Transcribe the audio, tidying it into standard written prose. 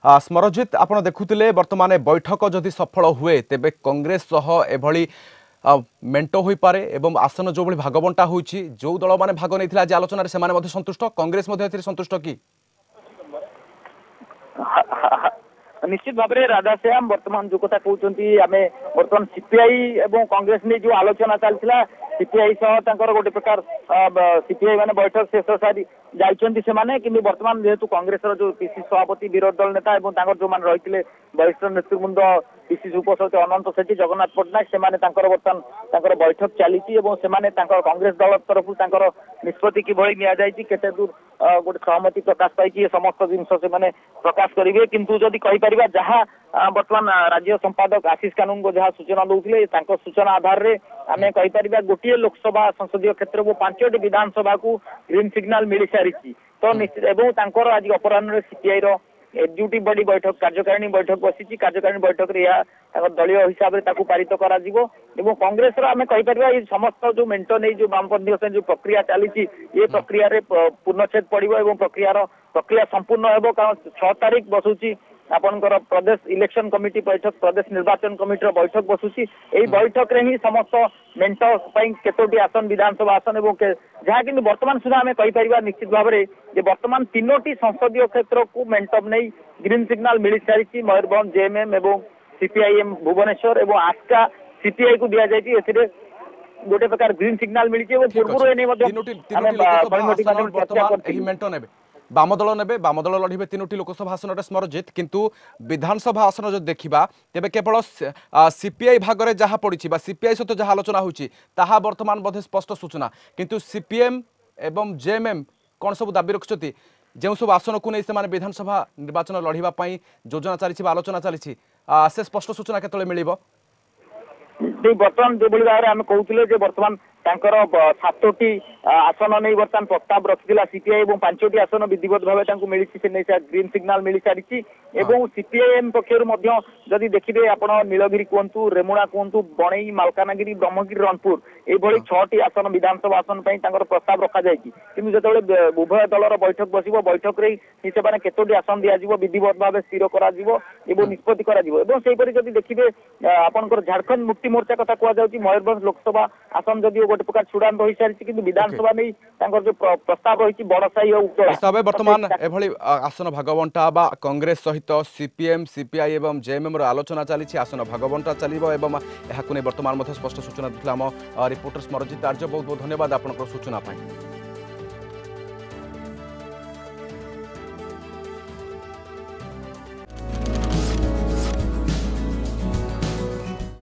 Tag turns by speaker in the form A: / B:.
A: स्मरजित आपण देखुले वर्तमान बैठक जदि सफल हुए तेबे कांग्रेस सह एभली मेंटो हो पारे एवं आसन जो भाई भागबंटा होची जो दल माने भाग नहीं आज आलोचना से माने संतुष्ट कांग्रेस संतुष्ट कि
B: निश्चित भाव में राधाश्याम वर्तमान जो कथा कहते आम बर्तमान सीपीआई एवं कांग्रेस ने जो आलोचना चलता सीपीआई सह गोटे प्रकार सीपीआई माने बैठक शेष सारी जाइछन्ति से माने कि वर्तमान जेहेतु कांग्रेस जो पीसीसी सभापति विरोधी दल नेता और जो मैंने रही वरिष्ठ नेतृवृंद पीसीसी उपसभापति अनंत सेठी जगन्नाथ पट्टनायक से बर्तमान बैठक चली कांग्रेस दल तरफ निष्पत्ति किभली निते दूर गोटे सहमति प्रकाश पाई समस्त जिनस से प्रकाश करेंगे किंतु जदि कहीपर जहाँ बर्तमान राज्य संपादक आशीष कानून को जहाँ सूचना दौले सूचना आधार में आम कहीपर गोटे लोकसभा संसदीय क्षेत्र को 5टी विधानसभा को ग्रीन सिग्नाल मिल सारी तो निश्चित एवं आज अपराह सीपीआई एग्जीक्यूटिव बॉडी बैठक कार्यकारिणी बैठक बसी कार्यकारिणी बैठक में दलीय हिसाब से पारित करा कांग्रेस आम कहीपर समस्त जो मेंट नहीं जो वामपंथी जो प्रक्रिया चली ये प्रक्रिया पूर्णछेद पड़ो प्रक्रिया संपूर्ण हो कारण 6 तारीख बसूची आपनकर प्रदेश इलेक्शन कमिटी बैठक प्रदेश निर्वाचन कमिटी बैठक बसूची यही बैठक रे ही समस्त मेंट केतोटी आसन विधानसभा आसन जहाँ कि वर्तमान सुधा आम कहीपर निश्चित भाव में वर्तमान 3टी संसदीय क्षेत्र को मेंटअप नहीं ग्रीन सिग्नाल मिल सारी मयूरभंज जेएमएम एवं सीपीआईएम भुवनेश्वर और आस्का सीपीआई को दि जाए गोटे प्रकार ग्रीन सिग्नाल मिली पूर्व
A: बामदल ने बामदल लड़े 3टी लोकसभा आसन स्मरजित किंतु विधानसभा आसन जो देखा तेरे केवल सीपीआई भाग में जहाँ पड़ी सीपीआई सहित जहाँ आलोचना होती वर्तमान बोधे स्पष्ट सूचना किंतु सीपीएम एवं जेएमएम कौन सब दाबी रखिंट जो सब आसन को नहीं से विधानसभा निर्वाचन लड़ाई योजना चली आलोचना चली से स्पष्ट सूचना केतले मिल
B: बर्तमान जो भाव में आम कहते बर्तमान 7टी आसन नहीं बर्तमान प्रस्ताव रखी सीपीआई और 5टी आसन विधिवत भाव मिली ग्रीन सिग्नाल मिल सारी सीपीआईएम पक्षर जदि देखिए आप नीलगिरी कहतु रेमुणा कहतु बणई मालकानगिरी ब्रह्मगिरी रणपुर ये 6टी आसन विधानसभा आसन प्रस्ताव रखा जाए कि जो उभय दलर बैठक बस बैठक में केतोटी आसन दिज्व विधिवत भाव स्थिर कर निष्पत्ति कर देखिए आपंकर झारखंड मुक्ति मोर्चा कथा कहुँ मयूरभंज लोकसभा आसन जदि गोटे प्रकार चूड़ांत हो सारी कि विधानसभा नहीं जो प्रस्ताव रही बड़साई और
A: बर्तमान एभली आसन भागबंटा कांग्रेस सहित सीपीएम सीपीआई एवं जेएमएम आलोचना चली आसन भागबंटा चलो एवं यहाँ वर्तमान स्पष्ट सूचना देता रिपोर्टर स्मरजित आर्य बहुत बहुत धन्यवाद आपंकर सूचना।